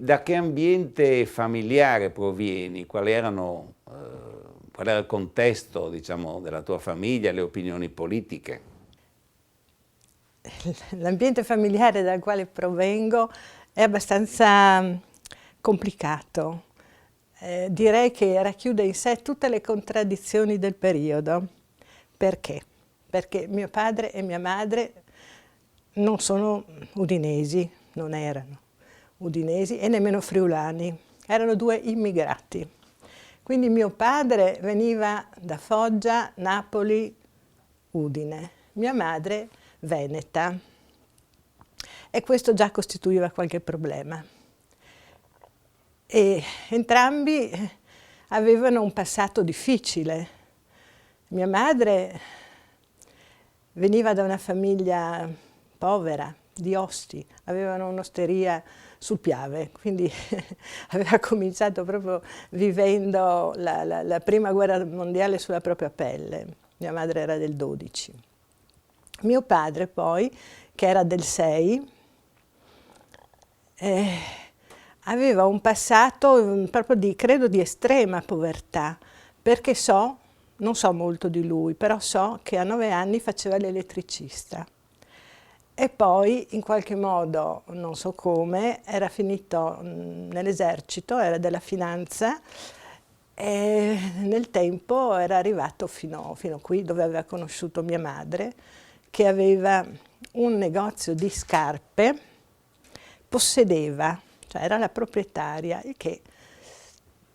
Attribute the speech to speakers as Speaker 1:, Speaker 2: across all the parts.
Speaker 1: da che ambiente familiare provieni? Qual era il contesto, diciamo, della tua famiglia, le opinioni politiche?
Speaker 2: L'ambiente familiare dal quale provengo è abbastanza complicato. Direi che racchiude in sé tutte le contraddizioni del periodo. Perché? Perché mio padre e mia madre non sono udinesi, non erano udinesi e nemmeno friulani, erano due immigrati. Quindi mio padre veniva da Foggia, Napoli, Udine, mia madre veneta, e questo già costituiva qualche problema. E entrambi avevano un passato difficile. Mia madre veniva da una famiglia povera, di Osti, avevano un'osteria sul Piave, quindi aveva cominciato proprio vivendo la prima guerra mondiale sulla propria pelle. Mia madre era del 12. Mio padre poi, che era del 6, aveva un passato proprio credo di estrema povertà, perché non so molto di lui, però so che a 9 anni faceva l'elettricista. E poi, in qualche modo, non so come, era finito nell'esercito, era della finanza, e nel tempo era arrivato fino qui, dove aveva conosciuto mia madre, che aveva un negozio di scarpe, possedeva, cioè era la proprietaria, il che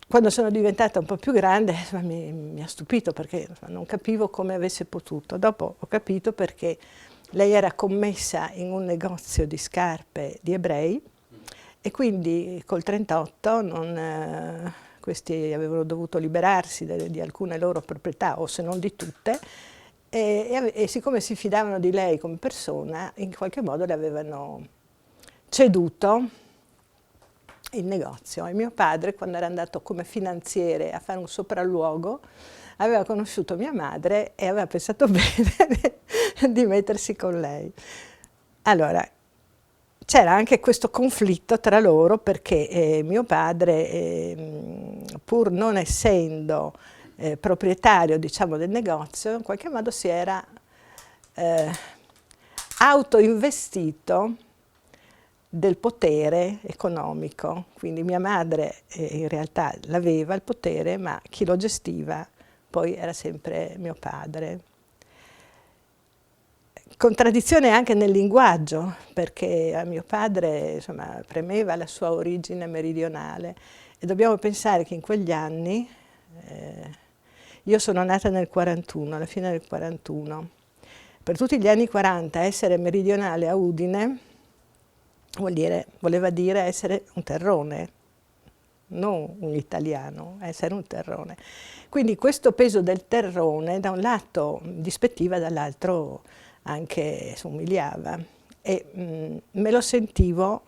Speaker 2: quando sono diventata un po' più grande mi ha stupito, perché non capivo come avesse potuto. Dopo ho capito perché lei era commessa in un negozio di scarpe di ebrei e quindi col 1938 questi avevano dovuto liberarsi di alcune loro proprietà, o se non di tutte, e siccome si fidavano di lei come persona, in qualche modo le avevano ceduto il negozio. E mio padre, quando era andato come finanziere a fare un sopralluogo, aveva conosciuto mia madre e aveva pensato bene di mettersi con lei. Allora, c'era anche questo conflitto tra loro, perché mio padre, pur non essendo proprietario, diciamo, del negozio, in qualche modo si era autoinvestito del potere economico. Quindi mia madre in realtà l'aveva il potere, ma chi lo gestiva poi era sempre mio padre. Contraddizione anche nel linguaggio, perché a mio padre, insomma, premeva la sua origine meridionale, e dobbiamo pensare che in quegli anni, io sono nata nel 41, alla fine del 41, per tutti gli anni 40 essere meridionale a Udine voleva dire essere un terrone, non un italiano, essere un terrone. Quindi questo peso del terrone da un lato dispettiva, dall'altro anche umiliava, e me lo sentivo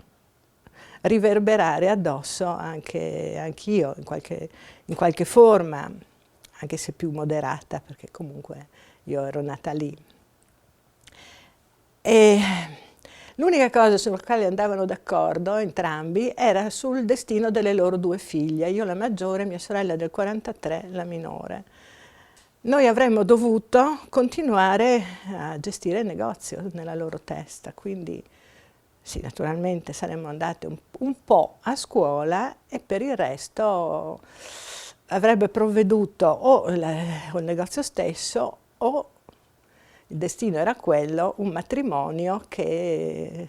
Speaker 2: riverberare addosso anch'io in qualche forma, anche se più moderata, perché comunque io ero nata lì. E l'unica cosa sulla quale andavano d'accordo entrambi era sul destino delle loro due figlie, io la maggiore, mia sorella del 43, la minore. Noi avremmo dovuto continuare a gestire il negozio nella loro testa, quindi sì, naturalmente saremmo andate un po' a scuola, e per il resto avrebbe provveduto o il negozio stesso, o il destino era quello, un matrimonio che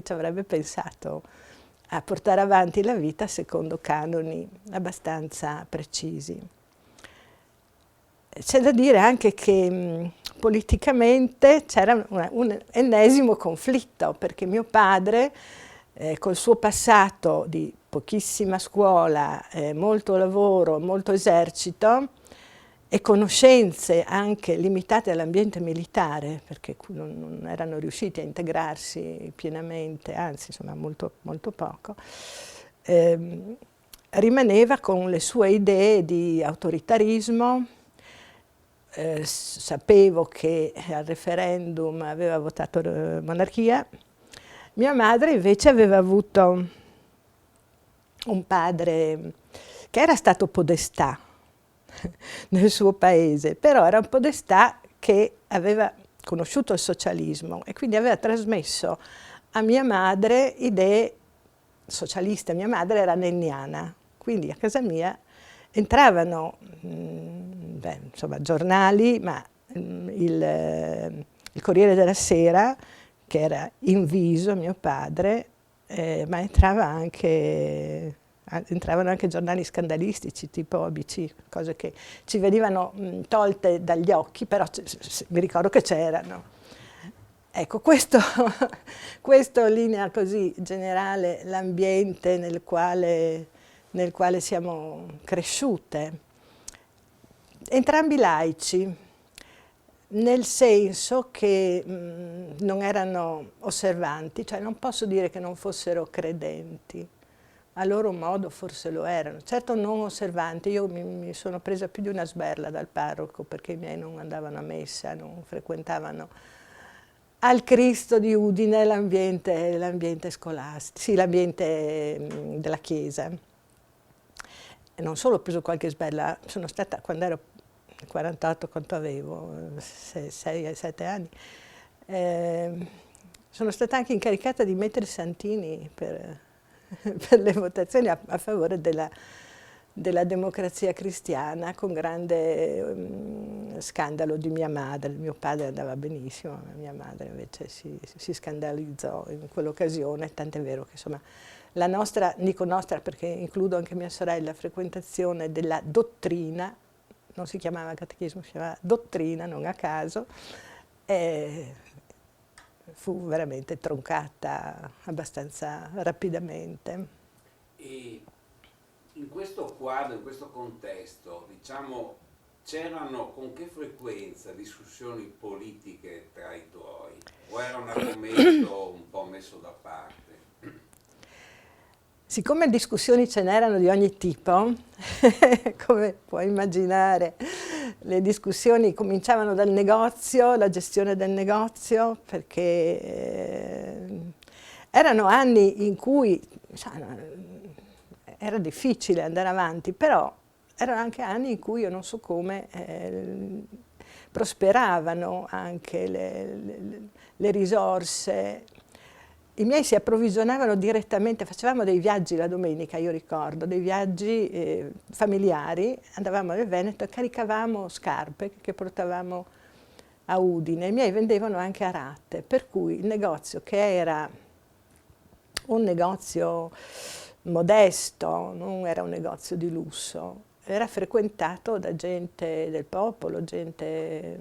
Speaker 2: ci avrebbe pensato a portare avanti la vita secondo canoni abbastanza precisi. C'è da dire anche che politicamente c'era un ennesimo conflitto, perché mio padre, col suo passato di pochissima scuola, molto lavoro, molto esercito e conoscenze anche limitate all'ambiente militare, perché non erano riusciti a integrarsi pienamente, anzi insomma molto, molto poco, rimaneva con le sue idee di autoritarismo. Sapevo che al referendum aveva votato monarchia. Mia madre invece aveva avuto un padre che era stato podestà nel suo paese, però era un podestà che aveva conosciuto il socialismo e quindi aveva trasmesso a mia madre idee socialiste. Mia madre era nenniana, quindi a casa mia entravano insomma, giornali, ma il Corriere della Sera, che era inviso mio padre, ma entravano anche giornali scandalistici tipo ABC, cose che ci venivano tolte dagli occhi, però mi ricordo che c'erano. Ecco, questo linea così generale l'ambiente nel quale siamo cresciute. Entrambi laici, nel senso che non erano osservanti, cioè non posso dire che non fossero credenti, a loro modo forse lo erano, certo non osservanti. Io mi sono presa più di una sberla dal parroco perché i miei non andavano a messa, non frequentavano al Cristo di Udine l'ambiente scolastico, sì, l'ambiente della chiesa. E non solo ho preso qualche sberla, sono stata, quando ero 48, quanto avevo, 6-7 anni, sono stata anche incaricata di mettere santini per le votazioni a favore della democrazia cristiana, con grande scandalo di mia madre. Mio padre andava benissimo, ma mia madre invece si scandalizzò in quell'occasione, tant'è vero che insomma la nostra, dico nostra perché includo anche mia sorella, frequentazione della dottrina, non si chiamava catechismo, si chiamava dottrina, non a caso, fu veramente troncata abbastanza rapidamente.
Speaker 1: E in questo quadro, in questo contesto, diciamo, c'erano con che frequenza discussioni politiche tra i tuoi? O era un argomento un po' messo da parte?
Speaker 2: Siccome discussioni ce n'erano di ogni tipo, come puoi immaginare, le discussioni cominciavano dal negozio, la gestione del negozio, perché erano anni in cui era difficile andare avanti, però erano anche anni in cui io non so come prosperavano anche le risorse. I miei si approvvigionavano direttamente, facevamo dei viaggi la domenica, io ricordo, dei viaggi familiari, andavamo nel Veneto e caricavamo scarpe che portavamo a Udine. I miei vendevano anche a rate, per cui il negozio, che era un negozio modesto, non era un negozio di lusso, era frequentato da gente del popolo, gente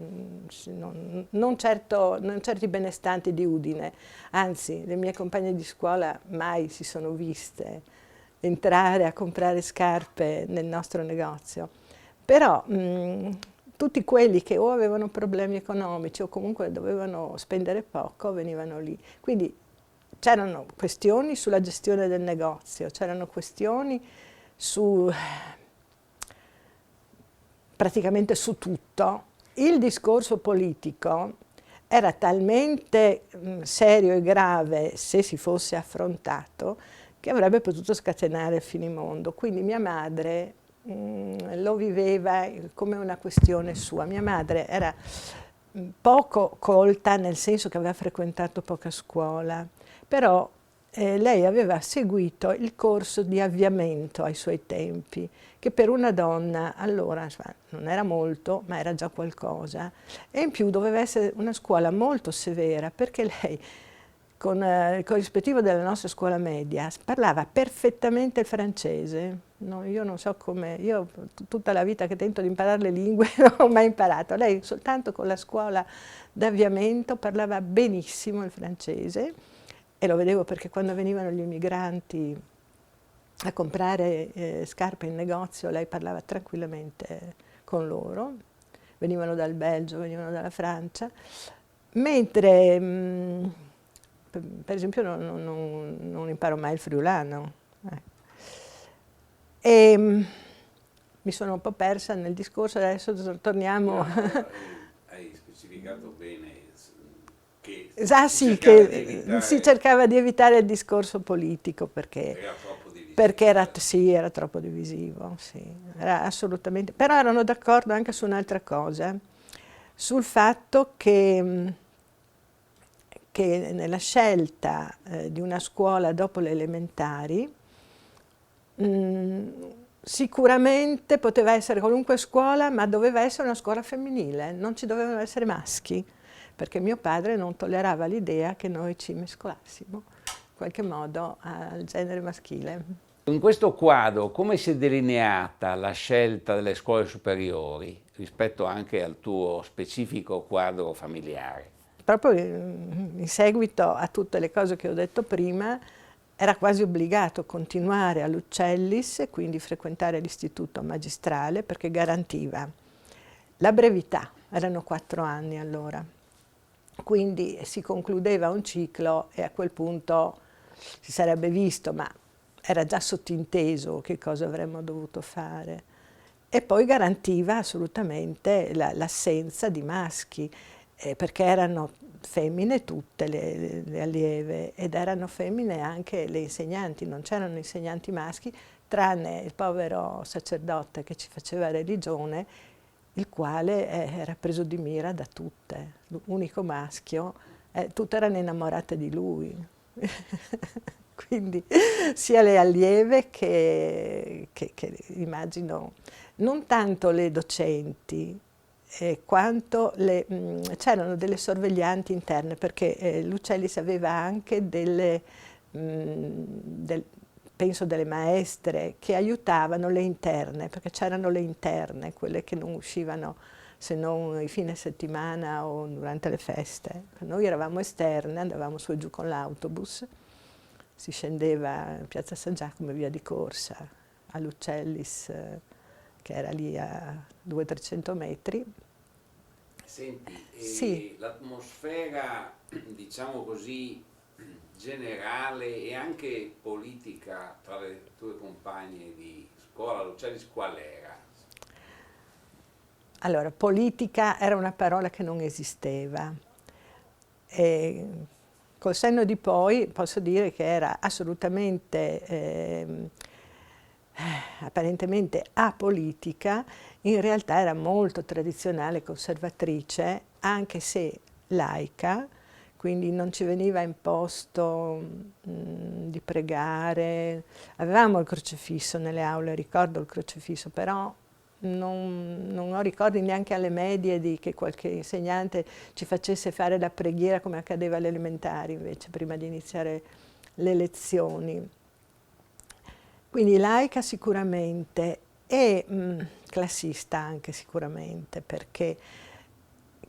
Speaker 2: non certi benestanti di Udine, anzi le mie compagne di scuola mai si sono viste entrare a comprare scarpe nel nostro negozio, però tutti quelli che o avevano problemi economici o comunque dovevano spendere poco venivano lì. Quindi c'erano questioni sulla gestione del negozio, c'erano questioni praticamente su tutto. Il discorso politico era talmente serio e grave, se si fosse affrontato, che avrebbe potuto scatenare il finimondo. Quindi mia madre lo viveva come una questione sua. Mia madre era poco colta, nel senso che aveva frequentato poca scuola, però lei aveva seguito il corso di avviamento ai suoi tempi, che per una donna allora non era molto, ma era già qualcosa, e in più doveva essere una scuola molto severa, perché lei, con il corrispettivo della nostra scuola media, parlava perfettamente il francese. No, io non so come, io tutta la vita che tento di imparare le lingue non ho mai imparato. Lei soltanto con la scuola d'avviamento parlava benissimo il francese, e lo vedevo perché quando venivano gli immigranti a comprare scarpe in negozio, lei parlava tranquillamente con loro, venivano dal Belgio, venivano dalla Francia, mentre per esempio non imparo mai il friulano. E mi sono un po' persa nel discorso, adesso torniamo.
Speaker 1: Hai specificato bene che
Speaker 2: si cercava di evitare il discorso politico perché
Speaker 1: era troppo divisivo.
Speaker 2: Perché sì, era troppo divisivo, sì, era assolutamente. Però erano d'accordo anche su un'altra cosa, sul fatto che nella scelta di una scuola dopo le elementari, sicuramente poteva essere qualunque scuola, ma doveva essere una scuola femminile, non ci dovevano essere maschi, perché mio padre non tollerava l'idea che noi ci mescolassimo in qualche modo al genere maschile.
Speaker 1: In questo quadro come si è delineata la scelta delle scuole superiori rispetto anche al tuo specifico quadro familiare?
Speaker 2: Proprio in seguito a tutte le cose che ho detto prima, era quasi obbligato a continuare all'Uccellis e quindi frequentare l'istituto magistrale perché garantiva la brevità, erano 4 anni allora, quindi si concludeva un ciclo e a quel punto si sarebbe visto, ma era già sottinteso che cosa avremmo dovuto fare. E poi garantiva assolutamente l'assenza di maschi, perché erano femmine tutte le allieve ed erano femmine anche le insegnanti, non c'erano insegnanti maschi, tranne il povero sacerdote che ci faceva religione, il quale era preso di mira da tutte, l'unico maschio, tutte erano innamorate di lui. Quindi sia le allieve che immagino, non tanto le docenti, quanto c'erano delle sorveglianti interne, perché l'Uccellis aveva anche penso delle maestre che aiutavano le interne, perché c'erano le interne, quelle che non uscivano se non i fine settimana o durante le feste. Noi eravamo esterne, andavamo su e giù con l'autobus, si scendeva in piazza San Giacomo e via di corsa all'Uccellis, che era lì a 200-300 metri.
Speaker 1: Senti,
Speaker 2: Sì.
Speaker 1: l'atmosfera, diciamo così, generale e anche politica tra le tue compagne di scuola, l'Uccellis, qual era?
Speaker 2: Allora, politica era una parola che non esisteva. E col senno di poi posso dire che era assolutamente, apparentemente apolitica, in realtà era molto tradizionale e conservatrice, anche se laica, quindi non ci veniva imposto di pregare. Avevamo il crocefisso nelle aule, ricordo il crocefisso, però non ho ricordi neanche alle medie di che qualche insegnante ci facesse fare la preghiera come accadeva alle elementari invece, prima di iniziare le lezioni. Quindi laica sicuramente e classista anche sicuramente, perché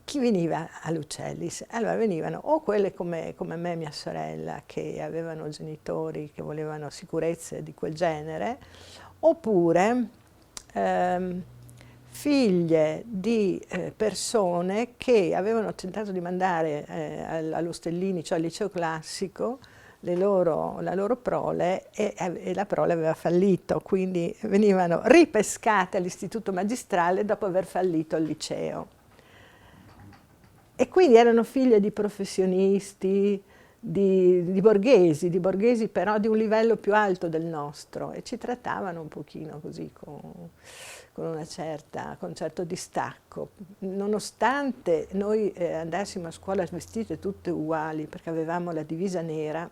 Speaker 2: chi veniva all'Uccellis? Allora venivano o quelle come me e mia sorella, che avevano genitori che volevano sicurezze di quel genere, oppure figlie di persone che avevano tentato di mandare all'Ostellini, cioè al liceo classico, la loro prole e la prole aveva fallito, quindi venivano ripescate all'istituto magistrale dopo aver fallito al liceo. E quindi erano figlie di professionisti, di borghesi però di un livello più alto del nostro e ci trattavano un pochino così con un certo distacco, nonostante noi andassimo a scuola vestite tutte uguali perché avevamo la divisa nera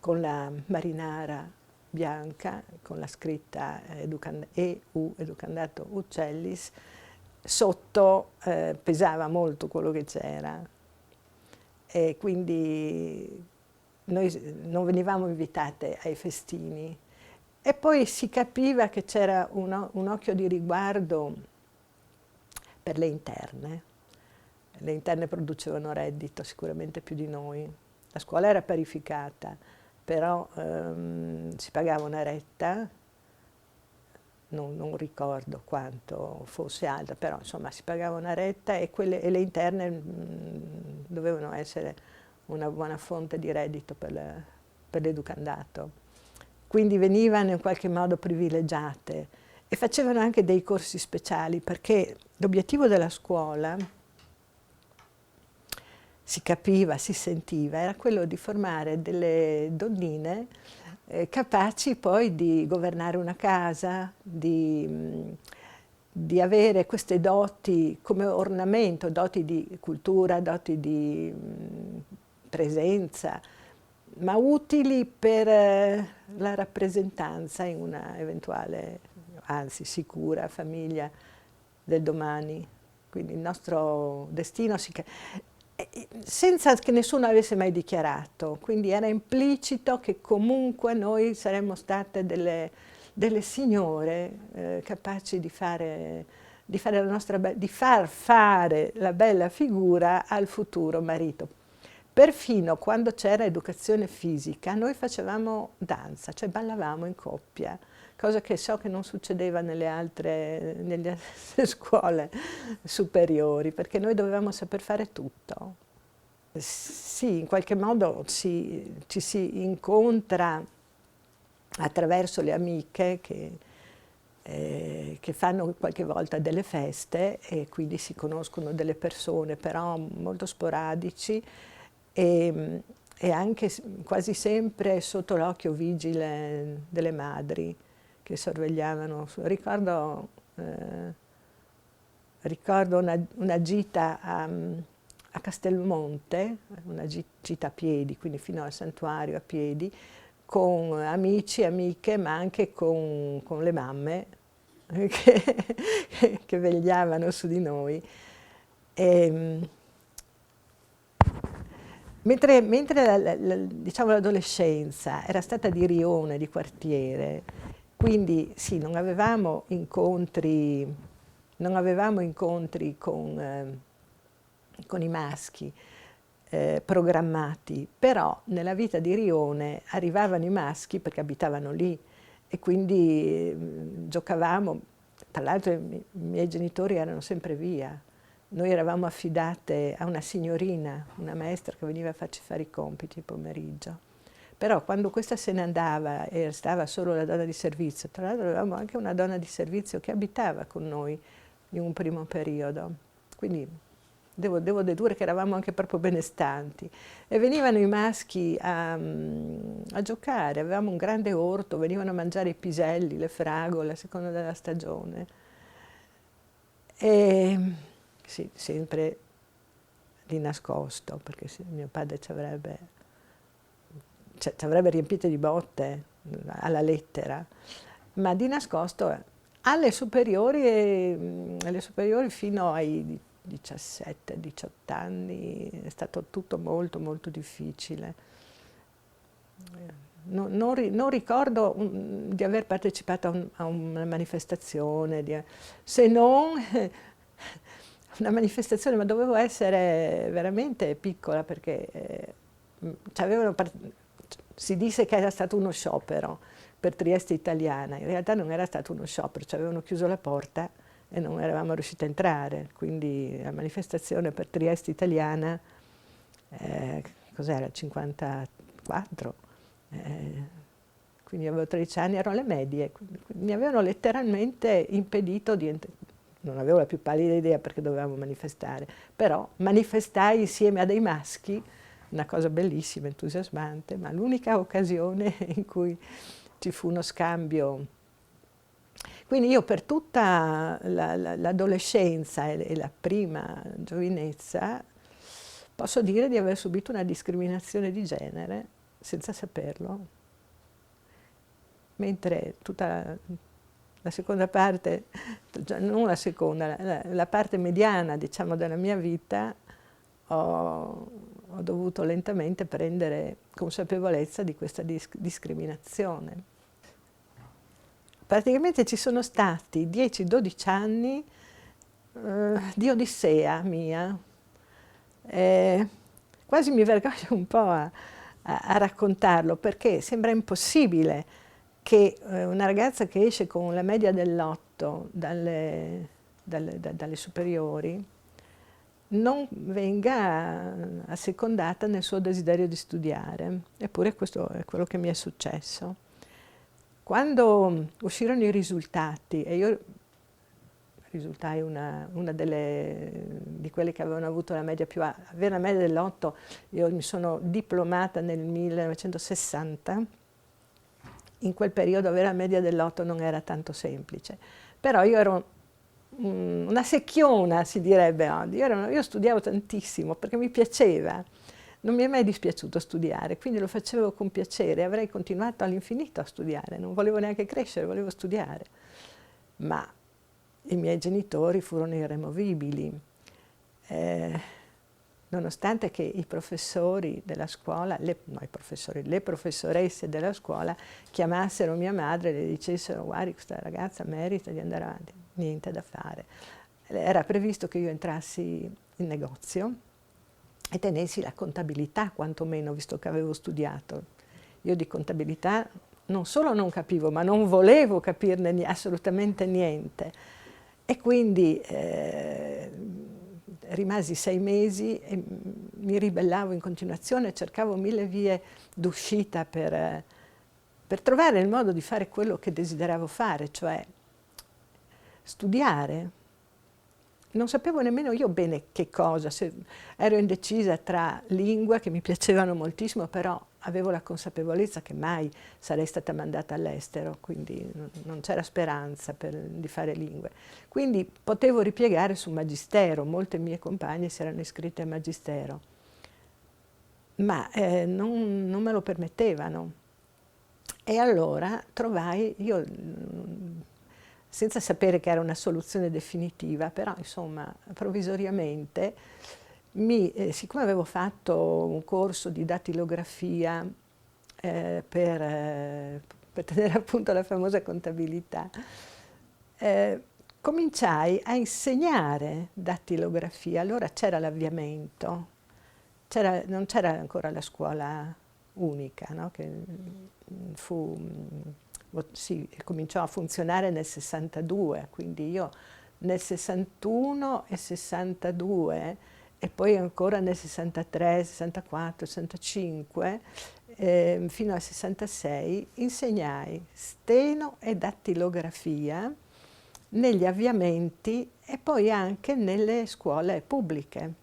Speaker 2: con la marinara bianca, con la scritta EU, Educandato Uccellis, sotto pesava molto quello che c'era e quindi noi non venivamo invitate ai festini e poi si capiva che c'era un occhio di riguardo per le interne. Le interne producevano reddito sicuramente più di noi. La scuola era parificata, però si pagava una retta, non ricordo quanto fosse alta, però insomma si pagava una retta e le interne dovevano essere una buona fonte di reddito per l'educandato. Quindi venivano in qualche modo privilegiate e facevano anche dei corsi speciali perché l'obiettivo della scuola, si capiva, si sentiva, era quello di formare delle donnine capaci poi di governare una casa, di avere queste doti come ornamento, doti di cultura, doti di presenza, ma utili per la rappresentanza in una eventuale, anzi sicura, famiglia del domani. Quindi il nostro destino senza che nessuno avesse mai dichiarato, quindi era implicito che comunque noi saremmo state delle signore capaci di far fare la bella figura al futuro marito. Perfino quando c'era educazione fisica noi facevamo danza, cioè ballavamo in coppia, cosa che so che non succedeva nelle altre scuole superiori, perché noi dovevamo saper fare tutto. Sì, in qualche modo ci si incontra attraverso le amiche che fanno qualche volta delle feste e quindi si conoscono delle persone, però molto sporadici e anche quasi sempre sotto l'occhio vigile delle madri che sorvegliavano. Ricordo una gita a Castelmonte, una gita a piedi, quindi fino al santuario a piedi, con amici, amiche, ma anche con le mamme che vegliavano su di noi. Mentre diciamo, l'adolescenza era stata di rione, di quartiere, quindi sì, non avevamo incontri con i maschi programmati, però nella vita di rione arrivavano i maschi perché abitavano lì e quindi giocavamo. Tra l'altro i miei genitori erano sempre via. Noi eravamo affidate a una signorina, una maestra che veniva a farci fare i compiti il pomeriggio. Però quando questa se ne andava e restava solo la donna di servizio, tra l'altro avevamo anche una donna di servizio che abitava con noi in un primo periodo. Quindi devo dedurre che eravamo anche proprio benestanti. E venivano i maschi a giocare, avevamo un grande orto, venivano a mangiare i piselli, le fragole, a seconda della stagione. E sì, sempre di nascosto, perché mio padre ci avrebbe riempito di botte alla lettera, ma di nascosto alle superiori fino ai 17-18 anni è stato tutto molto molto difficile. Non ricordo di aver partecipato a una manifestazione, se non una manifestazione, ma dovevo essere veramente piccola perché si disse che era stato uno sciopero per Trieste Italiana, in realtà non era stato uno sciopero, ci avevano chiuso la porta e non eravamo riusciti a entrare, quindi la manifestazione per Trieste Italiana, cos'era, 54, quindi avevo 13 anni, ero alle medie, mi avevano letteralmente impedito di entrare. Non avevo la più pallida idea perché dovevamo manifestare, però manifestai insieme a dei maschi, una cosa bellissima, entusiasmante, ma l'unica occasione in cui ci fu uno scambio. Quindi io per tutta l'adolescenza e la prima giovinezza posso dire di aver subito una discriminazione di genere senza saperlo, mentre tutta la seconda parte, non la seconda, la parte mediana, diciamo, della mia vita ho dovuto lentamente prendere consapevolezza di questa discriminazione. Praticamente ci sono stati 10-12 anni di odissea mia. Quasi mi vergogno un po' a raccontarlo perché sembra impossibile che una ragazza che esce con la media dell'8 dalle superiori non venga assecondata nel suo desiderio di studiare. Eppure questo è quello che mi è successo. Quando uscirono i risultati, e io risultai una di quelle che avevano avuto la media più alta, avere la media dell'8, io mi sono diplomata nel 1960, in quel periodo avere la media dell'8 non era tanto semplice, però io ero una secchiona, si direbbe oggi. Io studiavo tantissimo perché mi piaceva, non mi è mai dispiaciuto studiare, quindi lo facevo con piacere, avrei continuato all'infinito a studiare, non volevo neanche crescere, volevo studiare. Ma i miei genitori furono irremovibili, nonostante che i professori della scuola, le professoresse della scuola chiamassero mia madre e le dicessero: guardi, questa ragazza merita di andare avanti. Niente da fare. Era previsto che io entrassi in negozio e tenessi la contabilità, quantomeno, visto che avevo studiato. Io di contabilità non solo non capivo, ma non volevo capirne assolutamente niente. E quindi rimasi 6 mesi e mi ribellavo in continuazione, cercavo 1000 vie d'uscita per trovare il modo di fare quello che desideravo fare, cioè studiare. Non sapevo nemmeno io bene che cosa, ero indecisa tra lingue che mi piacevano moltissimo, però avevo la consapevolezza che mai sarei stata mandata all'estero, quindi non c'era speranza di fare lingue. Quindi potevo ripiegare su magistero, molte mie compagne si erano iscritte a magistero, ma non me lo permettevano. E allora trovai, io senza sapere che era una soluzione definitiva, però insomma provvisoriamente, siccome avevo fatto un corso di dattilografia per tenere appunto la famosa contabilità, cominciai a insegnare dattilografia. Allora c'era l'avviamento, non c'era ancora la scuola unica, no? Che cominciò a funzionare nel 62, quindi io nel 61 e 62 e poi ancora nel 63, 64, 65 fino al 66 insegnai steno e dattilografia negli avviamenti e poi anche nelle scuole pubbliche.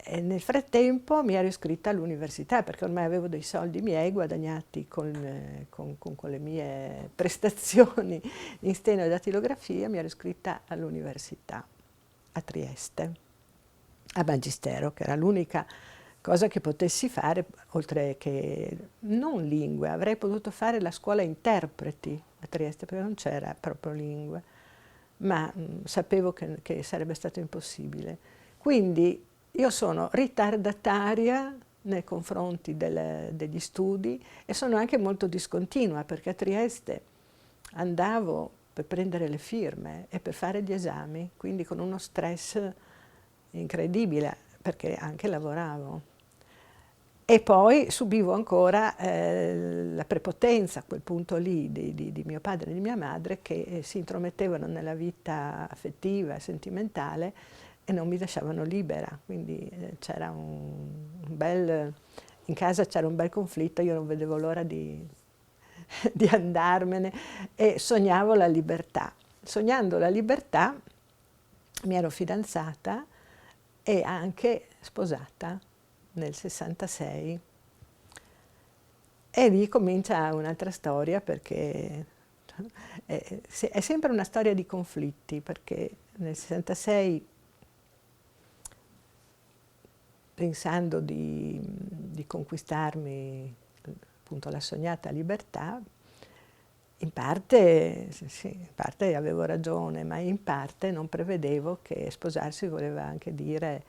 Speaker 2: E nel frattempo mi ero iscritta all'università perché ormai avevo dei soldi miei guadagnati con le mie prestazioni in steno e dattilografia. Mi ero iscritta all'università a Trieste, a Magistero, che era l'unica cosa che potessi fare, oltre che non lingue. Avrei potuto fare la scuola interpreti a Trieste perché non c'era proprio lingue, ma sapevo che sarebbe stato impossibile. Quindi io sono ritardataria nei confronti degli studi e sono anche molto discontinua perché a Trieste andavo per prendere le firme e per fare gli esami, quindi con uno stress incredibile perché anche lavoravo. E poi subivo ancora la prepotenza a quel punto lì di mio padre e di mia madre che si intromettevano nella vita affettiva e sentimentale e non mi lasciavano libera, quindi c'era in casa c'era un bel conflitto, io non vedevo l'ora di andarmene e sognavo la libertà. Sognando la libertà mi ero fidanzata e anche sposata nel 66 e lì comincia un'altra storia perché è sempre una storia di conflitti perché nel 66 pensando di conquistarmi appunto la sognata libertà, in parte avevo ragione, ma in parte non prevedevo che sposarsi voleva anche dire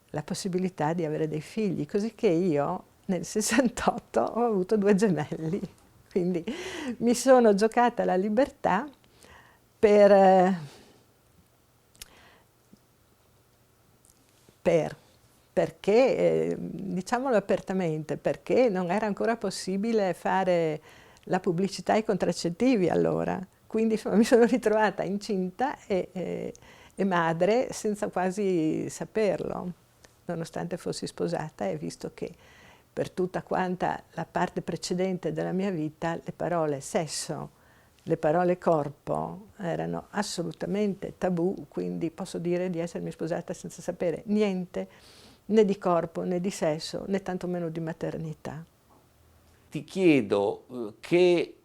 Speaker 2: la possibilità di avere dei figli, così che io nel 68 ho avuto 2 gemelli, quindi mi sono giocata la libertà perché, diciamolo apertamente, perché non era ancora possibile fare la pubblicità ai contraccettivi allora. Quindi insomma, mi sono ritrovata incinta e madre senza quasi saperlo, nonostante fossi sposata e visto che per tutta quanta la parte precedente della mia vita le parole sesso, le parole corpo erano assolutamente tabù, quindi posso dire di essermi sposata senza sapere niente né di corpo, né di sesso, né tantomeno di maternità.
Speaker 1: ti chiedo che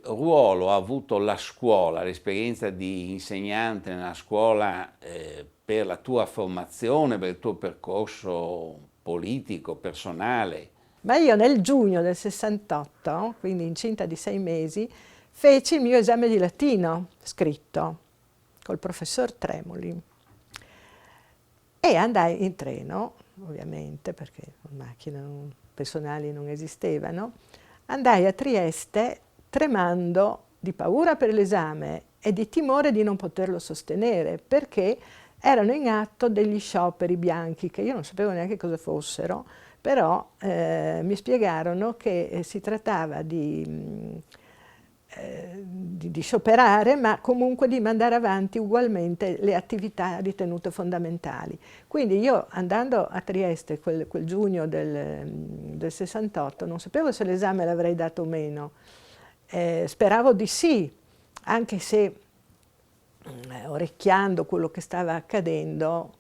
Speaker 1: ruolo ha avuto la scuola, l'esperienza di insegnante nella scuola per la tua formazione, per il tuo percorso politico, personale?
Speaker 2: Ma io nel giugno del 68, quindi incinta di 6 mesi, feci il mio esame di latino scritto col professor Tremoli e andai in treno, ovviamente, perché macchine personali non esistevano, andai a Trieste tremando di paura per l'esame e di timore di non poterlo sostenere, perché erano in atto degli scioperi bianchi, che io non sapevo neanche cosa fossero, però mi spiegarono che si trattava di scioperare, ma comunque di mandare avanti ugualmente le attività ritenute fondamentali. Quindi io, andando a Trieste quel giugno del 68, non sapevo se l'esame l'avrei dato o meno. Speravo di sì, anche se orecchiando quello che stava accadendo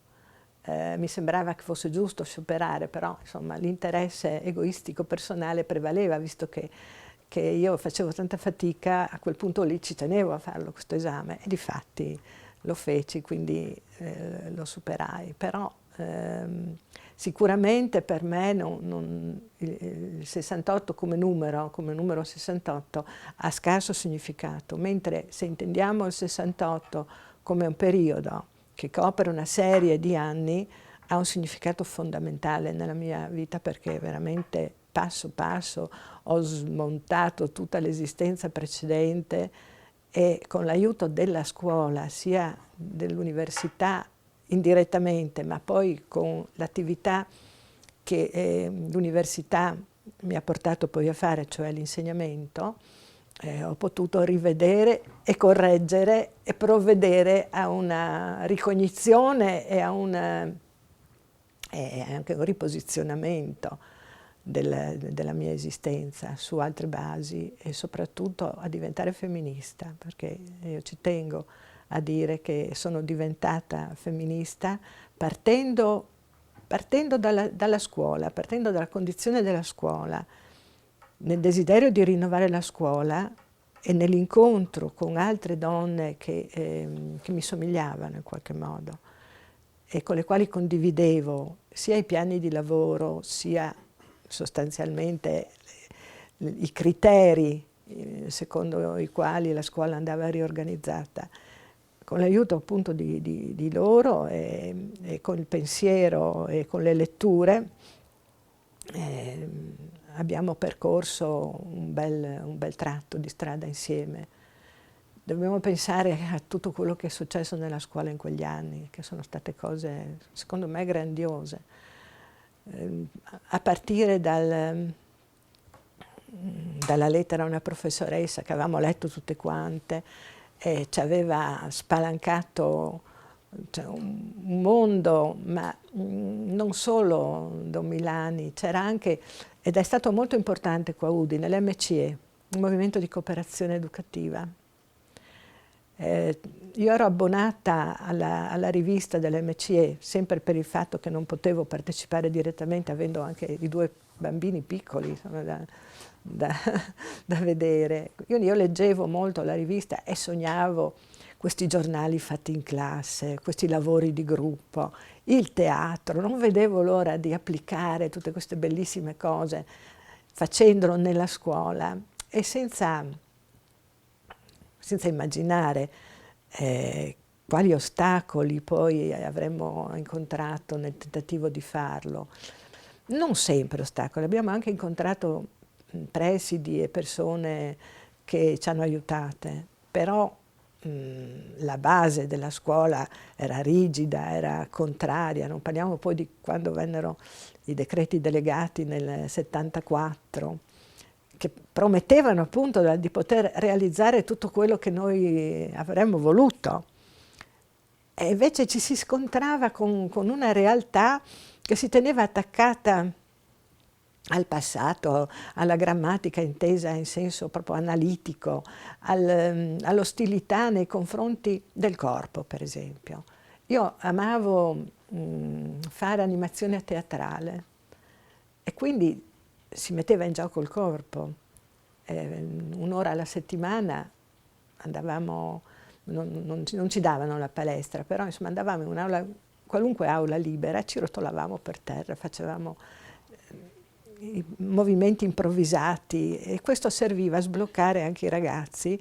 Speaker 2: mi sembrava che fosse giusto scioperare, però insomma l'interesse egoistico personale prevaleva, visto che io facevo tanta fatica, a quel punto lì ci tenevo a farlo questo esame e difatti lo feci, quindi lo superai. Però sicuramente per me il 68 come numero 68 ha scarso significato, mentre se intendiamo il 68 come un periodo che copre una serie di anni, ha un significato fondamentale nella mia vita, perché veramente passo passo ho smontato tutta l'esistenza precedente e con l'aiuto della scuola, sia dell'università indirettamente, ma poi con l'attività che l'università mi ha portato poi a fare, cioè l'insegnamento, ho potuto rivedere e correggere e provvedere a una ricognizione e a anche un riposizionamento della mia esistenza su altre basi, e soprattutto a diventare femminista, perché io ci tengo a dire che sono diventata femminista partendo dalla scuola, partendo dalla condizione della scuola, nel desiderio di rinnovare la scuola e nell'incontro con altre donne che mi somigliavano in qualche modo e con le quali condividevo sia i piani di lavoro, sia sostanzialmente i criteri secondo i quali la scuola andava riorganizzata. Con l'aiuto appunto di loro e con il pensiero e con le letture abbiamo percorso un bel tratto di strada insieme. Dobbiamo pensare a tutto quello che è successo nella scuola in quegli anni, che sono state cose, secondo me, grandiose. A partire dalla lettera a una professoressa che avevamo letto tutte quante, e ci aveva spalancato, cioè, un mondo, ma non solo Don Milani, c'era anche, ed è stato molto importante qua a Udine, l'MCE, il Movimento di Cooperazione Educativa. Io ero abbonata alla rivista dell'MCE, sempre per il fatto che non potevo partecipare direttamente, avendo anche i 2 bambini piccoli, insomma, da vedere. Io leggevo molto la rivista e sognavo questi giornali fatti in classe, questi lavori di gruppo, il teatro. Non vedevo l'ora di applicare tutte queste bellissime cose facendolo nella scuola e senza immaginare quali ostacoli poi avremmo incontrato nel tentativo di farlo. Non sempre ostacoli, abbiamo anche incontrato presidi e persone che ci hanno aiutate, però la base della scuola era rigida, era contraria, non parliamo poi di quando vennero i decreti delegati nel 74, che promettevano appunto di poter realizzare tutto quello che noi avremmo voluto. E invece ci si scontrava con una realtà che si teneva attaccata al passato, alla grammatica intesa in senso proprio analitico, all'ostilità nei confronti del corpo, per esempio. Io amavo fare animazione teatrale e quindi si metteva in gioco il corpo. Un'ora alla settimana andavamo, non ci davano la palestra, però insomma andavamo in un'aula, qualunque aula libera, ci rotolavamo per terra, facevamo i movimenti improvvisati, e questo serviva a sbloccare anche i ragazzi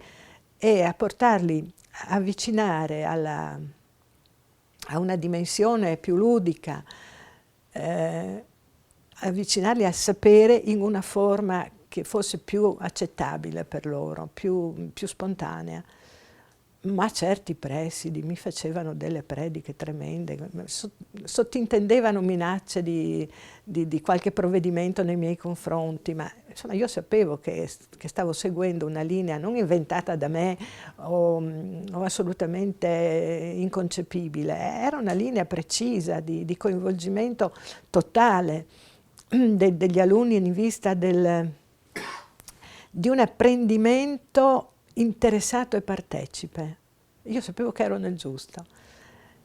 Speaker 2: e a portarli a avvicinare a una dimensione più ludica, avvicinarli al sapere in una forma che fosse più accettabile per loro, più spontanea. Ma certi presidi mi facevano delle prediche tremende, sottintendevano minacce di qualche provvedimento nei miei confronti, ma insomma io sapevo che stavo seguendo una linea non inventata da me o assolutamente inconcepibile, era una linea precisa di coinvolgimento totale degli alunni in vista di un apprendimento interessato e partecipe. Io sapevo che ero nel giusto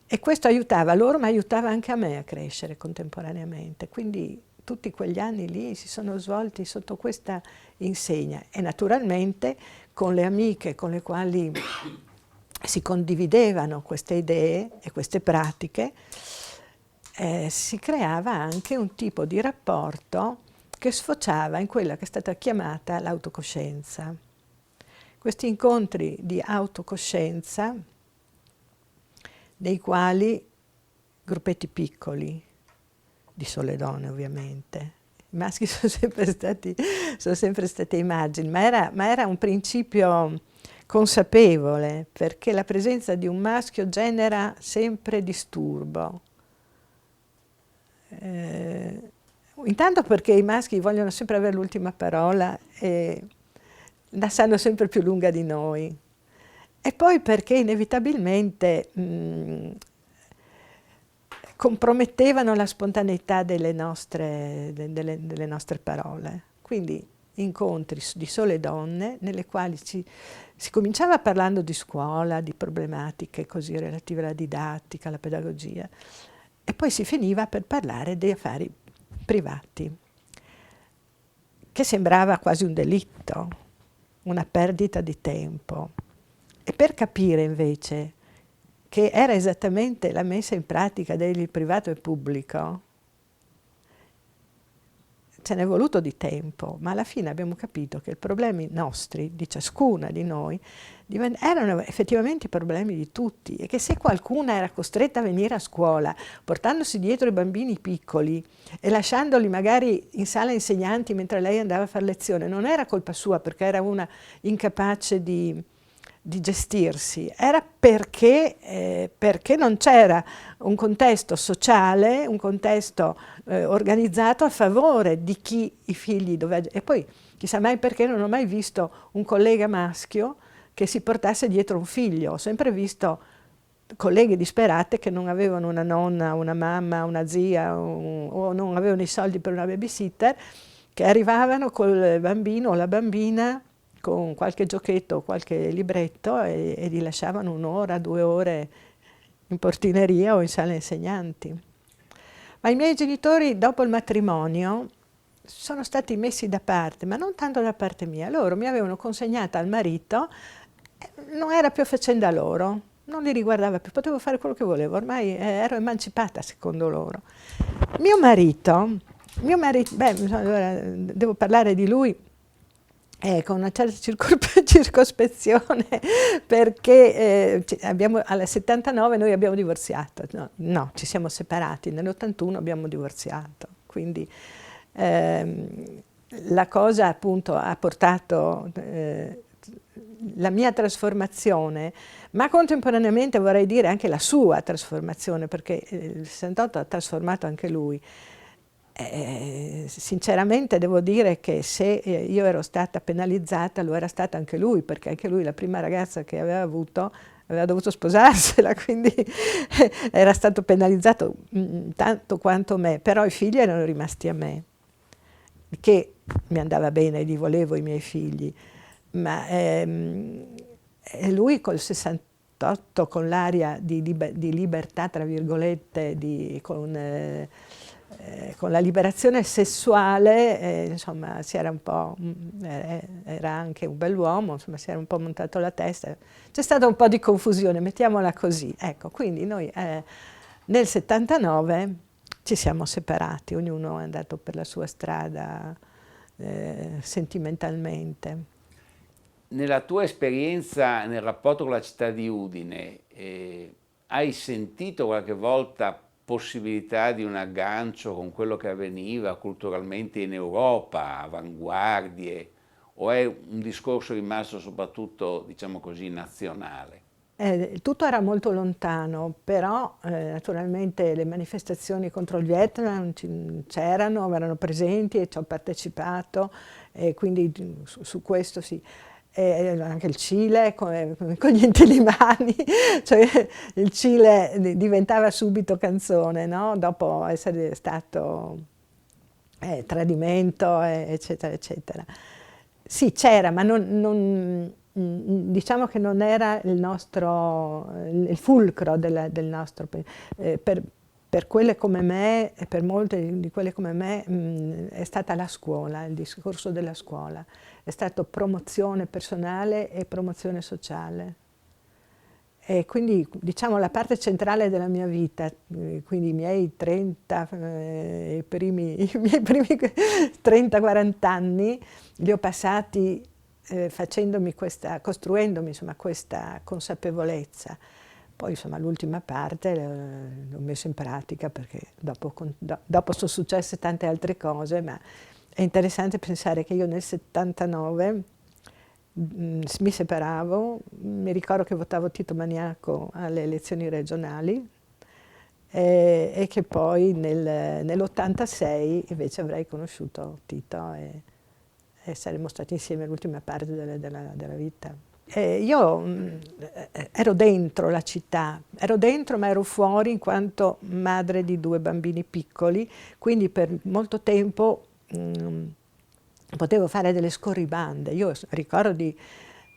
Speaker 2: e questo aiutava loro, ma aiutava anche a me a crescere contemporaneamente. Quindi tutti quegli anni lì si sono svolti sotto questa insegna e naturalmente con le amiche con le quali si condividevano queste idee e queste pratiche si creava anche un tipo di rapporto che sfociava in quella che è stata chiamata l'autocoscienza. Questi incontri di autocoscienza, nei quali gruppetti piccoli, di sole donne ovviamente, i maschi sono sempre state immagini, ma era un principio consapevole, perché la presenza di un maschio genera sempre disturbo. Intanto perché i maschi vogliono sempre avere l'ultima parola e la sanno sempre più lunga di noi, e poi perché inevitabilmente compromettevano la spontaneità delle nostre parole. Quindi incontri di sole donne nelle quali si cominciava parlando di scuola, di problematiche così relative alla didattica, alla pedagogia, e poi si finiva per parlare di affari privati, che sembrava quasi un delitto, una perdita di tempo. E per capire invece che era esattamente la messa in pratica del privato e pubblico, ce n'è voluto di tempo, ma alla fine abbiamo capito che i problemi nostri, di ciascuna di noi, erano effettivamente i problemi di tutti, e che se qualcuna era costretta a venire a scuola portandosi dietro i bambini piccoli e lasciandoli magari in sala insegnanti mentre lei andava a fare lezione, non era colpa sua perché era una incapace di gestirsi, era perché non c'era un contesto sociale, un contesto organizzato a favore di chi i figli doveva. E poi chissà mai perché non ho mai visto un collega maschio che si portasse dietro un figlio. Ho sempre visto colleghe disperate che non avevano una nonna, una mamma, una zia o non avevano i soldi per una babysitter, che arrivavano col bambino o la bambina con qualche giochetto o qualche libretto e li lasciavano 1 ora, 2 ore in portineria o in sala insegnanti. Ma i miei genitori dopo il matrimonio sono stati messi da parte, ma non tanto da parte mia. Loro mi avevano consegnata al marito, non era più faccenda loro, non li riguardava più, potevo fare quello che volevo, ormai ero emancipata secondo loro. Mio marito, devo parlare di lui con una certa circospezione, perché al 79 noi abbiamo divorziato, no, ci siamo separati, nell'81 abbiamo divorziato, quindi la cosa appunto ha portato la mia trasformazione, ma contemporaneamente vorrei dire anche la sua trasformazione, perché il 68 ha trasformato anche lui. Sinceramente devo dire che se io ero stata penalizzata lo era stata anche lui, perché anche lui la prima ragazza che aveva avuto aveva dovuto sposarsela, quindi era stato penalizzato tanto quanto me, però i figli erano rimasti a me, che mi andava bene, li volevo i miei figli, ma lui col 68 con l'aria di libertà tra virgolette, con con la liberazione sessuale, insomma, si era un po', era anche un bell'uomo, insomma, si era un po' montato la testa. C'è stata un po' di confusione, mettiamola così. Ecco, quindi noi nel 79 ci siamo separati, ognuno è andato per la sua strada sentimentalmente.
Speaker 1: Nella tua esperienza nel rapporto con la città di Udine, hai sentito qualche volta possibilità di un aggancio con quello che avveniva culturalmente in Europa, avanguardie, o è un discorso rimasto soprattutto, diciamo così, nazionale?
Speaker 2: Tutto era molto lontano, però naturalmente le manifestazioni contro il Vietnam c'erano, erano presenti e ci ho partecipato, e quindi su questo sì. Anche il Cile con gli inti-illimani, cioè il Cile diventava subito canzone, no? Dopo essere stato tradimento, eccetera, eccetera. Sì, c'era, ma diciamo che non era il fulcro del nostro. Per quelle come me, e per molte di quelle come me, è stata la scuola, il discorso della scuola. È stato promozione personale e promozione sociale. E quindi, diciamo, la parte centrale della mia vita, quindi i miei 30, i miei primi 30-40 anni, li ho passati costruendomi insomma, questa consapevolezza. Poi insomma l'ultima parte l'ho messa in pratica perché dopo sono successe tante altre cose, ma è interessante pensare che io nel 79 mi separavo, mi ricordo che votavo Tito Maniaco alle elezioni regionali e che poi nell'86 invece avrei conosciuto Tito e saremmo stati insieme all'ultima parte della vita. Io ero dentro la città, ero dentro ma ero fuori in quanto madre di 2 bambini piccoli, quindi per molto tempo potevo fare delle scorribande. Io ricordo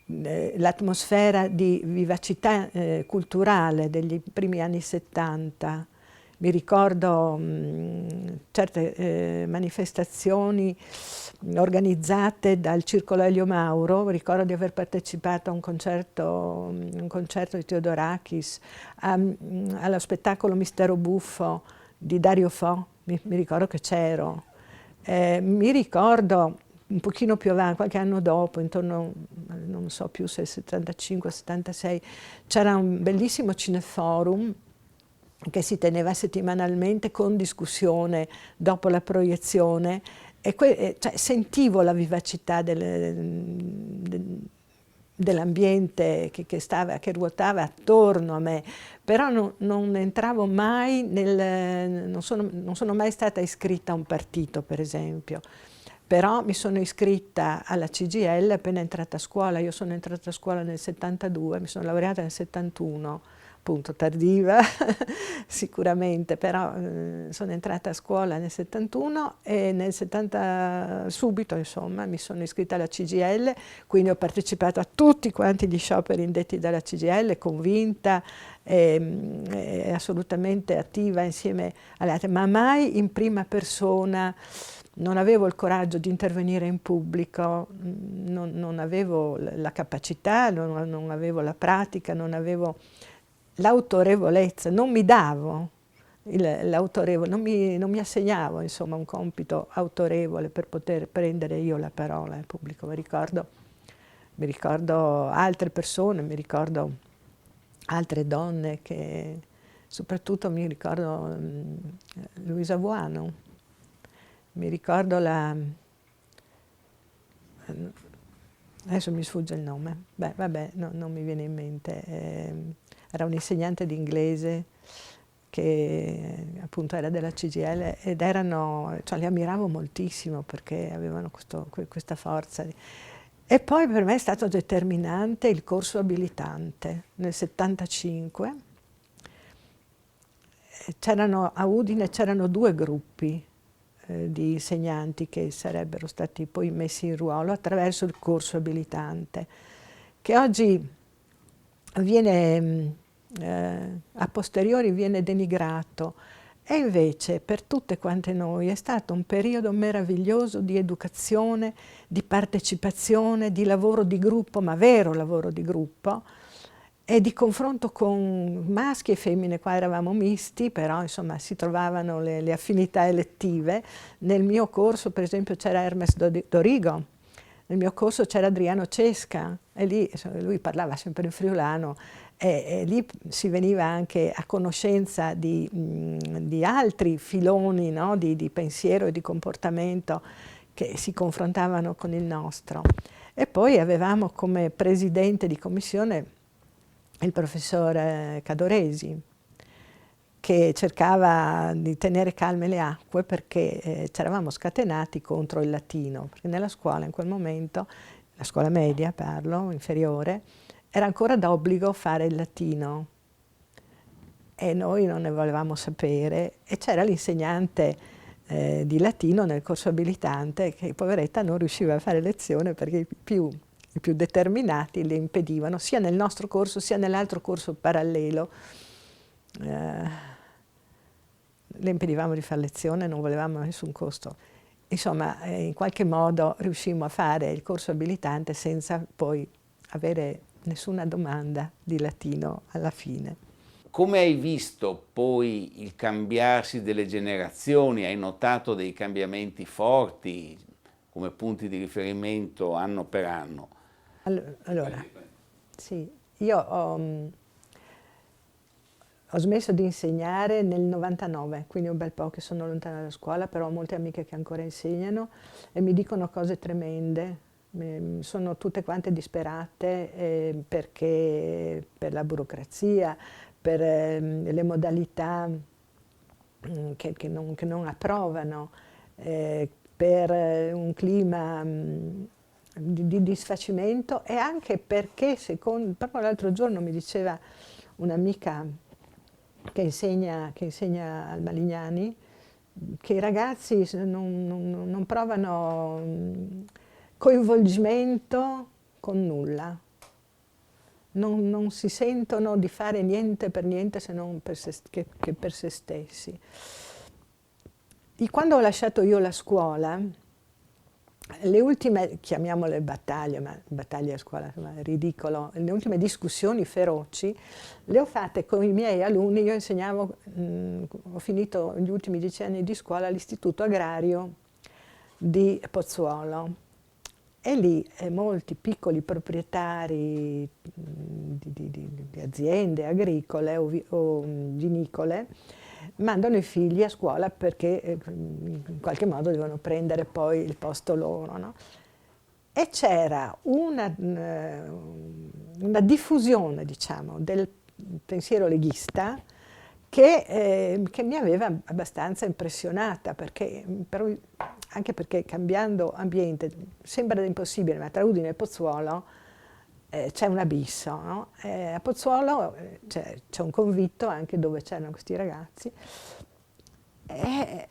Speaker 2: l'atmosfera di vivacità culturale degli primi anni 70. Mi ricordo certe manifestazioni organizzate dal Circolo Elio Mauro, ricordo di aver partecipato a un concerto di Theodorakis, allo spettacolo Mistero Buffo di Dario Fo, mi ricordo che c'ero. Mi ricordo un pochino più avanti, qualche anno dopo, intorno, non so più se 75-76, c'era un bellissimo cineforum che si teneva settimanalmente con discussione dopo la proiezione e cioè, sentivo la vivacità dell'ambiente che ruotava attorno a me, però non entravo mai non sono mai stata iscritta a un partito, per esempio. Però mi sono iscritta alla CGIL appena entrata a scuola. Io sono entrata a scuola nel 72, mi sono laureata nel 71, appunto tardiva sicuramente, però sono entrata a scuola nel 71 e nel 70 subito insomma mi sono iscritta alla CGIL, quindi ho partecipato a tutti quanti gli scioperi indetti dalla CGIL, convinta e assolutamente attiva insieme alle altre, ma mai in prima persona. Non avevo il coraggio di intervenire in pubblico, non avevo la capacità, non avevo la pratica, non avevo l'autorevolezza, non mi davo l'autorevole, non mi assegnavo insomma un compito autorevole per poter prendere io la parola in pubblico. Mi ricordo altre persone, mi ricordo altre donne che, soprattutto mi ricordo Luisa Buano. Mi ricordo adesso mi sfugge il nome, vabbè, non mi viene in mente, era un'insegnante di inglese che appunto era della CGIL ed cioè le ammiravo moltissimo perché avevano questa forza. E poi per me è stato determinante il corso abilitante nel 75. A Udine c'erano 2 gruppi di insegnanti che sarebbero stati poi messi in ruolo attraverso il corso abilitante, che oggi viene a posteriori viene denigrato. E invece per tutte quante noi è stato un periodo meraviglioso di educazione, di partecipazione, di lavoro di gruppo, ma vero lavoro di gruppo, e di confronto con maschi e femmine. Qua eravamo misti, però insomma si trovavano le affinità elettive. Nel mio corso per esempio c'era Hermes Dorigo, nel mio corso c'era Adriano Cesca, e lì lui parlava sempre in friulano, e lì si veniva anche a conoscenza di altri filoni, no? di pensiero e di comportamento che si confrontavano con il nostro. E poi avevamo come presidente di commissione il professor Cadoresi, che cercava di tenere calme le acque perché ci eravamo scatenati contro il latino, perché nella scuola in quel momento, la scuola media parlo, inferiore, era ancora d'obbligo fare il latino e noi non ne volevamo sapere, e c'era l'insegnante di latino nel corso abilitante che poveretta non riusciva a fare lezione perché i più determinati le impedivano, sia nel nostro corso sia nell'altro corso parallelo. Le impedivamo di fare lezione, non volevamo a nessun costo. Insomma, in qualche modo riuscimmo a fare il corso abilitante senza poi avere nessuna domanda di latino alla fine.
Speaker 1: Come hai visto poi il cambiarsi delle generazioni? Hai notato dei cambiamenti forti come punti di riferimento anno per anno?
Speaker 2: Allora, sì, io ho smesso di insegnare nel 99, quindi un bel po' che sono lontana dalla scuola, però ho molte amiche che ancora insegnano e mi dicono cose tremende. Sono tutte quante disperate perché per la burocrazia, per le modalità che non approvano, per un clima di disfacimento, e anche perché, proprio l'altro giorno mi diceva un'amica che insegna al Malignani, che i ragazzi non provano coinvolgimento con nulla, non si sentono di fare niente per niente se non che per se stessi. E quando ho lasciato io la scuola, le ultime, chiamiamole battaglie, ma battaglie a scuola insomma, è ridicolo, le ultime discussioni feroci le ho fatte con i miei alunni. Io insegnavo, ho finito gli ultimi 10 anni di scuola all'Istituto Agrario di Pozzuolo, e lì molti piccoli proprietari di aziende agricole o vinicole mandano i figli a scuola perché in qualche modo devono prendere poi il posto loro, no? E c'era una diffusione, diciamo, del pensiero leghista che mi aveva abbastanza impressionata, anche perché cambiando ambiente sembra impossibile, ma tra Udine e Pozzuolo c'è un abisso, no? A Pozzuolo c'è un convitto anche dove c'erano questi ragazzi, e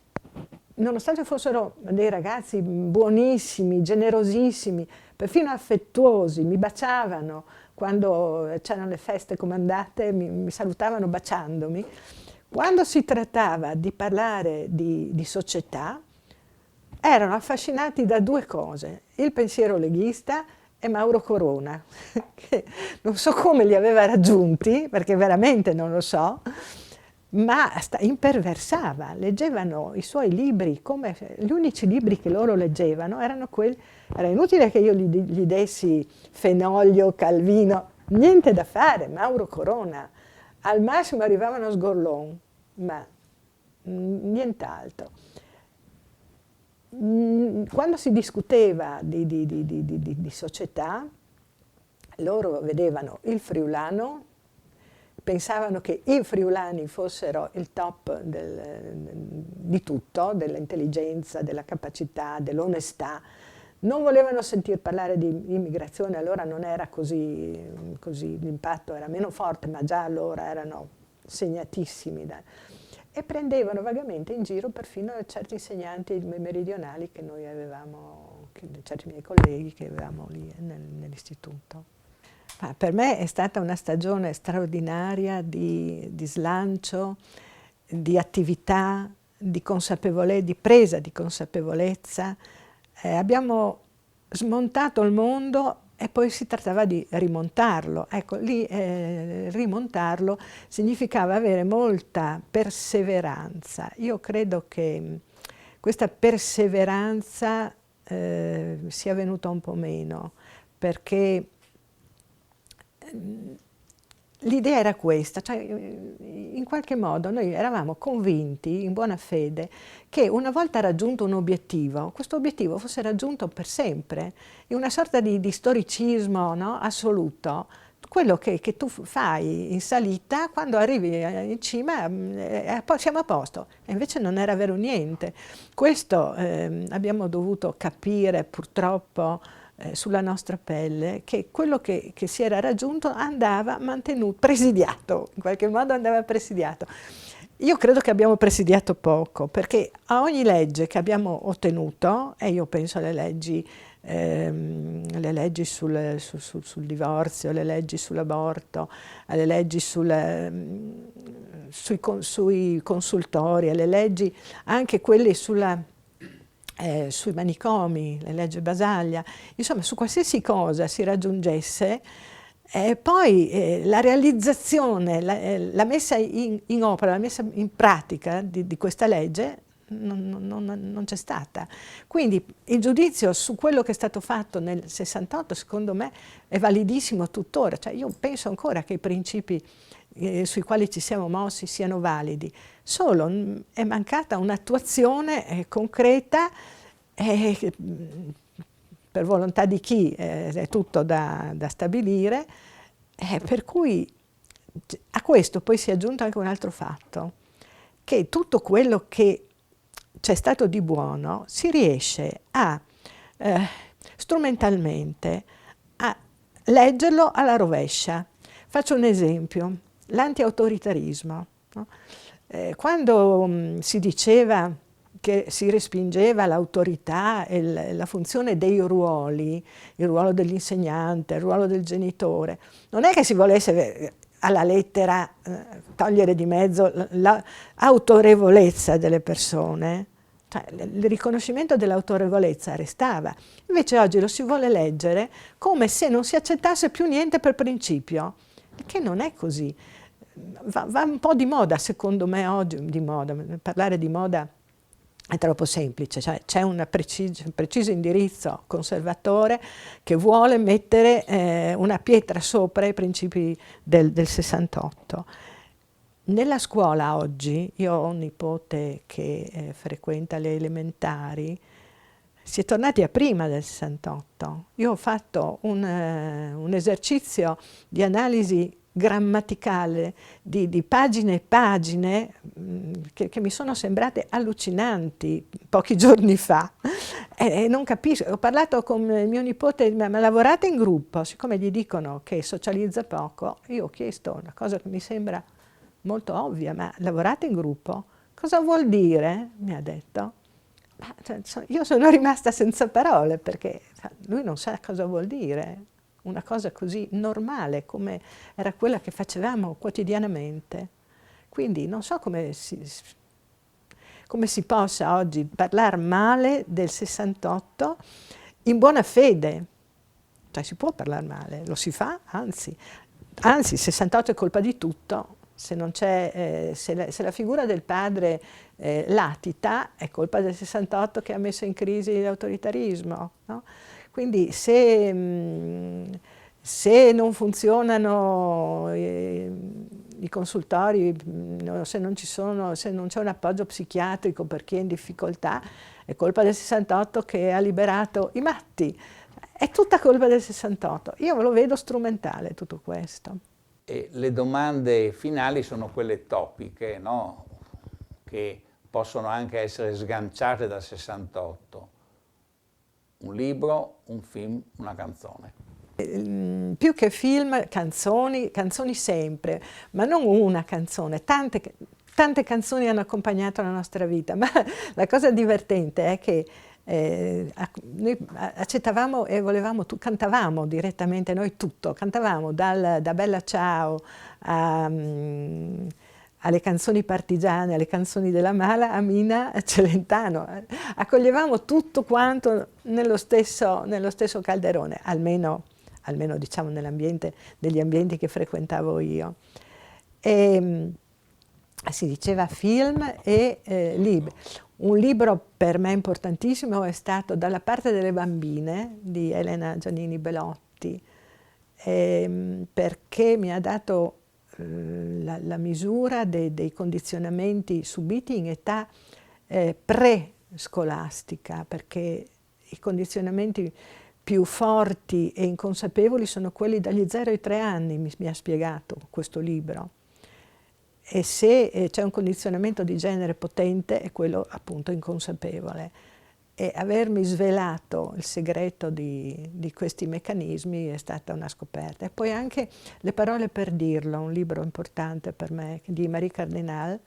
Speaker 2: nonostante fossero dei ragazzi buonissimi, generosissimi, perfino affettuosi, mi baciavano quando c'erano le feste comandate, mi salutavano baciandomi. Quando si trattava di parlare di società, erano affascinati da due cose: il pensiero leghista e Mauro Corona, che non so come li aveva raggiunti, perché veramente non lo so, ma imperversava, leggevano i suoi libri, come gli unici libri che loro leggevano erano quelli. Era inutile che io gli dessi Fenoglio, Calvino, niente da fare, Mauro Corona. Al massimo arrivavano a Sgorlon, ma nient'altro. Quando si discuteva di società, loro vedevano il friulano, pensavano che i friulani fossero il top di tutto, dell'intelligenza, della capacità, dell'onestà. Non volevano sentir parlare di immigrazione, allora non era così, l'impatto era meno forte, ma già allora erano segnatissimi. E prendevano vagamente in giro perfino certi insegnanti meridionali che noi avevamo, certi miei colleghi che avevamo lì nell'istituto. Per me è stata una stagione straordinaria di slancio di attività, di presa di consapevolezza. Abbiamo smontato il mondo e poi si trattava di rimontarlo. Ecco, lì rimontarlo significava avere molta perseveranza. Io credo che questa perseveranza sia venuta un po' meno, perché l'idea era questa, cioè in qualche modo noi eravamo convinti, in buona fede, che una volta raggiunto un obiettivo, questo obiettivo fosse raggiunto per sempre, in una sorta di storicismo, no, assoluto. Quello che tu fai in salita, quando arrivi in cima siamo a posto, e invece non era vero niente. Questo abbiamo dovuto capire purtroppo sulla nostra pelle, che quello che si era raggiunto andava mantenuto, presidiato, in qualche modo andava presidiato. Io credo che abbiamo presidiato poco, perché a ogni legge che abbiamo ottenuto, e io penso alle leggi sul divorzio, le leggi sull'aborto, alle leggi sui consultori, alle leggi anche quelle sui manicomi, le leggi Basaglia, insomma su qualsiasi cosa si raggiungesse, poi la realizzazione, la messa in opera, la messa in pratica di questa legge non c'è stata. Quindi il giudizio su quello che è stato fatto nel 68 secondo me è validissimo tuttora, cioè io penso ancora che i principi sui quali ci siamo mossi siano validi, solo è mancata un'attuazione concreta per volontà di chi è tutto da stabilire, per cui a questo poi si è aggiunto anche un altro fatto, che tutto quello che c'è stato di buono si riesce a strumentalmente a leggerlo alla rovescia. Faccio un esempio, l'anti-autoritarismo. No? Quando si diceva che si respingeva l'autorità e la funzione dei ruoli, il ruolo dell'insegnante, il ruolo del genitore, non è che si volesse alla lettera togliere di mezzo l'autorevolezza delle persone, cioè, il riconoscimento dell'autorevolezza restava. Invece oggi lo si vuole leggere come se non si accettasse più niente per principio, che non è così. Va un po' di moda, secondo me oggi, di moda, parlare di moda è troppo semplice, cioè c'è un preciso indirizzo conservatore che vuole mettere una pietra sopra i principi del 68. Nella scuola oggi, io ho un nipote che frequenta le elementari, si è tornati a prima del 68. Io ho fatto un esercizio di analisi grammaticale di pagine e pagine che mi sono sembrate allucinanti pochi giorni fa e non capisco. Ho parlato con mio nipote, ma lavorate in gruppo? Siccome gli dicono che socializza poco, io ho chiesto una cosa che mi sembra molto ovvia, ma lavorate in gruppo? Cosa vuol dire? Mi ha detto. Io sono rimasta senza parole perché lui non sa cosa vuol dire. Una cosa così normale come era quella che facevamo quotidianamente. Quindi non so come si possa oggi parlare male del 68 in buona fede. Cioè si può parlare male, lo si fa, anzi il 68 è colpa di tutto. Se non c'è, se la figura del padre latita, è colpa del 68 che ha messo in crisi l'autoritarismo, no? Quindi se non funzionano i consultori, se non c'è un appoggio psichiatrico per chi è in difficoltà, è colpa del 68 che ha liberato i matti. È tutta colpa del 68. Io lo vedo strumentale tutto questo.
Speaker 3: E le domande finali sono quelle topiche, no? Che possono anche essere sganciate dal 68. Un libro, un film, una canzone.
Speaker 2: Più che film, canzoni sempre, ma non una canzone, tante canzoni hanno accompagnato la nostra vita, ma la cosa divertente è che noi accettavamo e cantavamo direttamente noi tutto, cantavamo da Bella Ciao a alle canzoni partigiane, alle canzoni della Mala, a Mina Celentano. Accoglievamo tutto quanto nello stesso calderone, almeno diciamo negli ambienti che frequentavo io. E, si diceva film e libri. Un libro per me importantissimo è stato Dalla parte delle bambine di Elena Giannini Belotti, perché mi ha dato la misura dei condizionamenti subiti in età pre-scolastica, perché i condizionamenti più forti e inconsapevoli sono quelli dagli 0 ai 3 anni, mi ha spiegato questo libro. E se c'è un condizionamento di genere potente è quello appunto inconsapevole. E avermi svelato il segreto di questi meccanismi è stata una scoperta. E poi anche Le parole per dirlo, un libro importante per me di Marie Cardinal,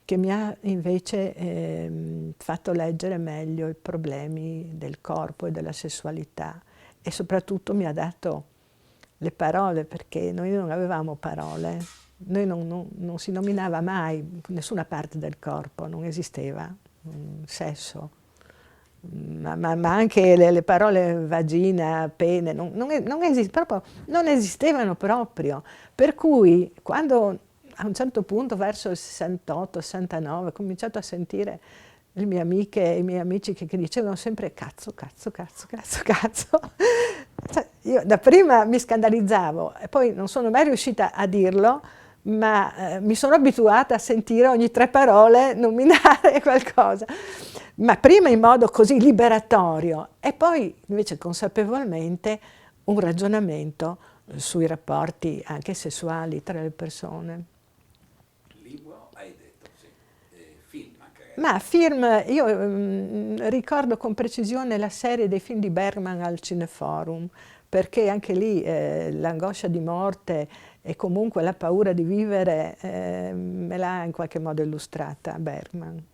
Speaker 2: che mi ha invece fatto leggere meglio i problemi del corpo e della sessualità, e soprattutto mi ha dato le parole, perché noi non avevamo parole, noi non si nominava mai nessuna parte del corpo, non esisteva sesso, ma anche le parole vagina, pene, non esistevano proprio, per cui quando a un certo punto, verso il 68, 69, ho cominciato a sentire le mie amiche e i miei amici che dicevano sempre cazzo, cazzo, cazzo, cazzo, cazzo. Cioè, io da prima mi scandalizzavo e poi non sono mai riuscita a dirlo, ma mi sono abituata a sentire ogni 3 parole nominare qualcosa. Ma prima in modo così liberatorio e poi invece consapevolmente un ragionamento sui rapporti anche sessuali tra le persone.
Speaker 1: Libro hai detto, sì. Film anche.
Speaker 2: Ma film, io ricordo con precisione la serie dei film di Bergman al Cineforum, perché anche lì l'angoscia di morte e comunque la paura di vivere me l'ha in qualche modo illustrata Bergman.